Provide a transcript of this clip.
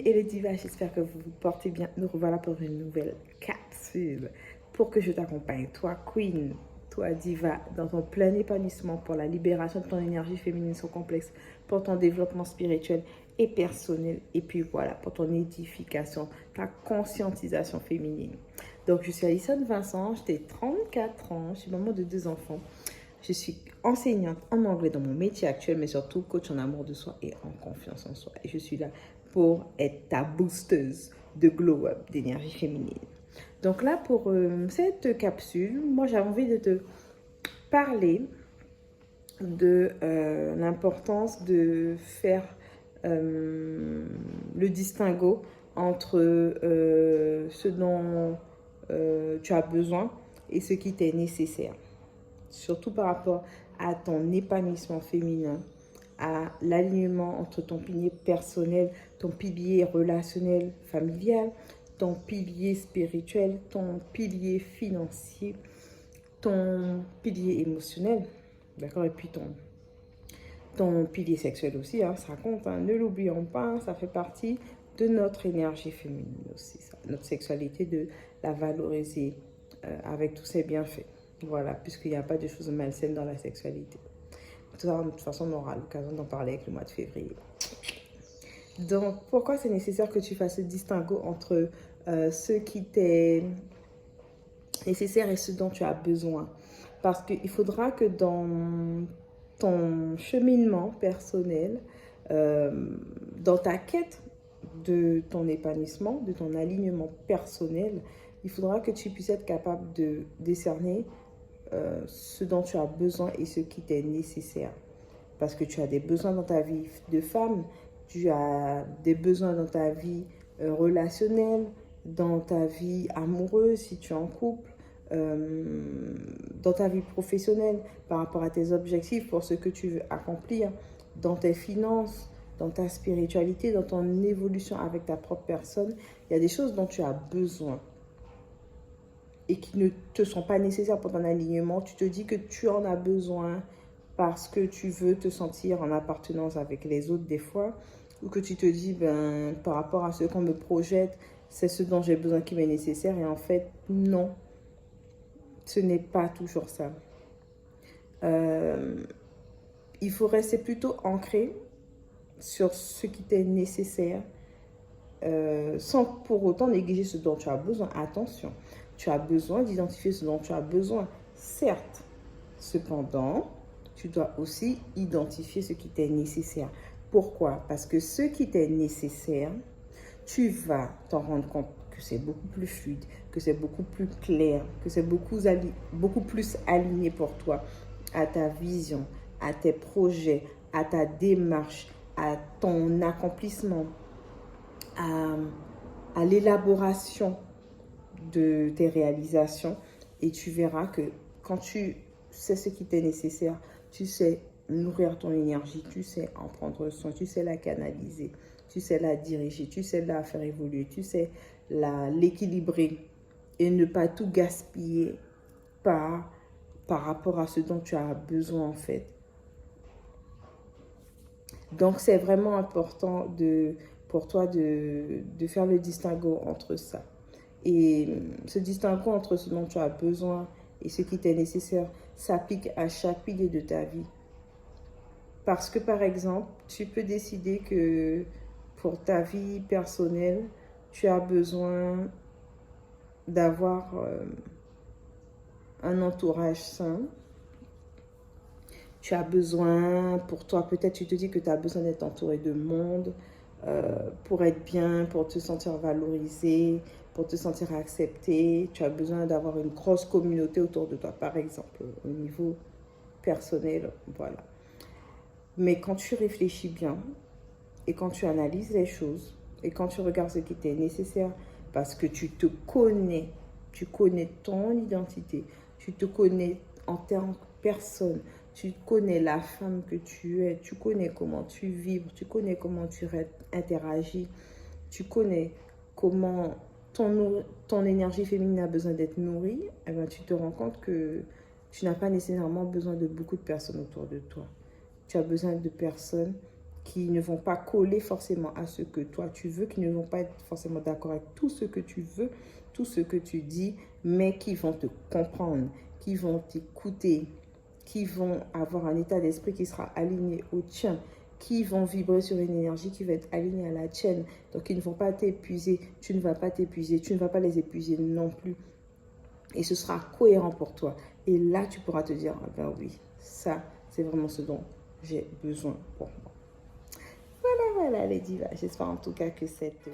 et les divas, j'espère que vous vous portez bien. Nous revoilà pour une nouvelle capsule pour que je t'accompagne, toi queen, toi diva, dans ton plein épanouissement pour la libération de ton énergie féminine sans complexe, pour ton développement spirituel et personnel, et puis voilà, pour ton édification, ta conscientisation féminine. Donc, je suis Alison Vincent, j'ai 34 ans, je suis maman de 2 enfants. Je suis enseignante en anglais dans mon métier actuel, mais surtout coach en amour de soi et en confiance en soi. Et je suis là pour être ta boosteuse de glow-up, d'énergie féminine. Donc là, pour cette capsule, moi j'avais envie de te parler de l'importance de faire le distinguo entre ce dont tu as besoin et ce qui t'est nécessaire. Surtout par rapport à ton épanouissement féminin, à l'alignement entre ton pilier personnel, ton pilier relationnel familial, ton pilier spirituel, ton pilier financier, ton pilier émotionnel, d'accord, et puis ton pilier sexuel aussi, hein, ça compte, hein, ne l'oublions pas, ça fait partie de notre énergie féminine aussi, ça, notre sexualité, de la valoriser avec tous ses bienfaits. Voilà, puisqu'il n'y a pas de choses malsaines dans la sexualité. De toute façon, on aura l'occasion d'en parler avec le mois de février. Donc, pourquoi c'est nécessaire que tu fasses le distinguo entre ce qui t'est nécessaire et ce dont tu as besoin? Parce qu'il faudra que dans ton cheminement personnel, dans ta quête de ton épanouissement, de ton alignement personnel, il faudra que tu puisses être capable de décerner ce dont tu as besoin et ce qui t'est nécessaire. Parce que tu as des besoins dans ta vie de femme, tu as des besoins dans ta vie relationnelle, dans ta vie amoureuse si tu es en couple, dans ta vie professionnelle par rapport à tes objectifs pour ce que tu veux accomplir, dans tes finances, dans ta spiritualité, dans ton évolution avec ta propre personne. Il y a des choses dont tu as besoin et qui ne te sont pas nécessaires pour ton alignement. Tu te dis que tu en as besoin parce que tu veux te sentir en appartenance avec les autres des fois, ou que tu te dis, ben, par rapport à ce qu'on me projette, c'est ce dont j'ai besoin qui m'est nécessaire, et en fait, non, ce n'est pas toujours ça. Il faut rester plutôt ancré sur ce qui t'est nécessaire, sans pour autant négliger ce dont tu as besoin. Attention, tu as besoin d'identifier ce dont tu as besoin, certes. Cependant, tu dois aussi identifier ce qui t'est nécessaire. Pourquoi? Parce que ce qui t'est nécessaire, tu vas t'en rendre compte que c'est beaucoup plus fluide, que c'est beaucoup plus clair, que c'est beaucoup plus aligné pour toi à ta vision, à tes projets, à ta démarche, à ton accomplissement, à l'élaboration de tes réalisations. Et tu verras que quand tu sais ce qui t'est nécessaire, tu sais nourrir ton énergie, tu sais en prendre soin, tu sais la canaliser, tu sais la diriger, tu sais la faire évoluer, tu sais l'équilibrer et ne pas tout gaspiller par rapport à ce dont tu as besoin en fait. Donc c'est vraiment important pour toi de faire le distinguo entre ça. Et ce distinguo entre ce dont tu as besoin et ce qui t'est nécessaire s'applique à chaque pilier de ta vie. Parce que par exemple, tu peux décider que pour ta vie personnelle, tu as besoin d'avoir un entourage sain. Tu as besoin, pour toi, peut-être tu te dis que tu as besoin d'être entouré de monde pour être bien, pour te sentir valorisé, pour te sentir accepté. Tu as besoin d'avoir une grosse communauté autour de toi, par exemple, au niveau personnel, voilà. Mais quand tu réfléchis bien et quand tu analyses les choses et quand tu regardes ce qui t'est nécessaire, parce que tu te connais, tu connais ton identité, tu te connais en tant que personne, tu connais la femme que tu es, tu connais comment tu vibres, tu connais comment tu interagis, tu connais comment ton énergie féminine a besoin d'être nourrie, et bien tu te rends compte que tu n'as pas nécessairement besoin de beaucoup de personnes autour de toi. Tu as besoin de personnes qui ne vont pas coller forcément à ce que toi tu veux, qui ne vont pas être forcément d'accord avec tout ce que tu veux, tout ce que tu dis, mais qui vont te comprendre, qui vont t'écouter, qui vont avoir un état d'esprit qui sera aligné au tien, qui vont vibrer sur une énergie qui va être alignée à la tienne. Donc, ils ne vont pas t'épuiser, tu ne vas pas t'épuiser, tu ne vas pas les épuiser non plus. Et ce sera cohérent pour toi. Et là, tu pourras te dire, ah ben oui, ça, c'est vraiment ce dont j'ai besoin pour moi. Voilà, les divas. J'espère en tout cas que cette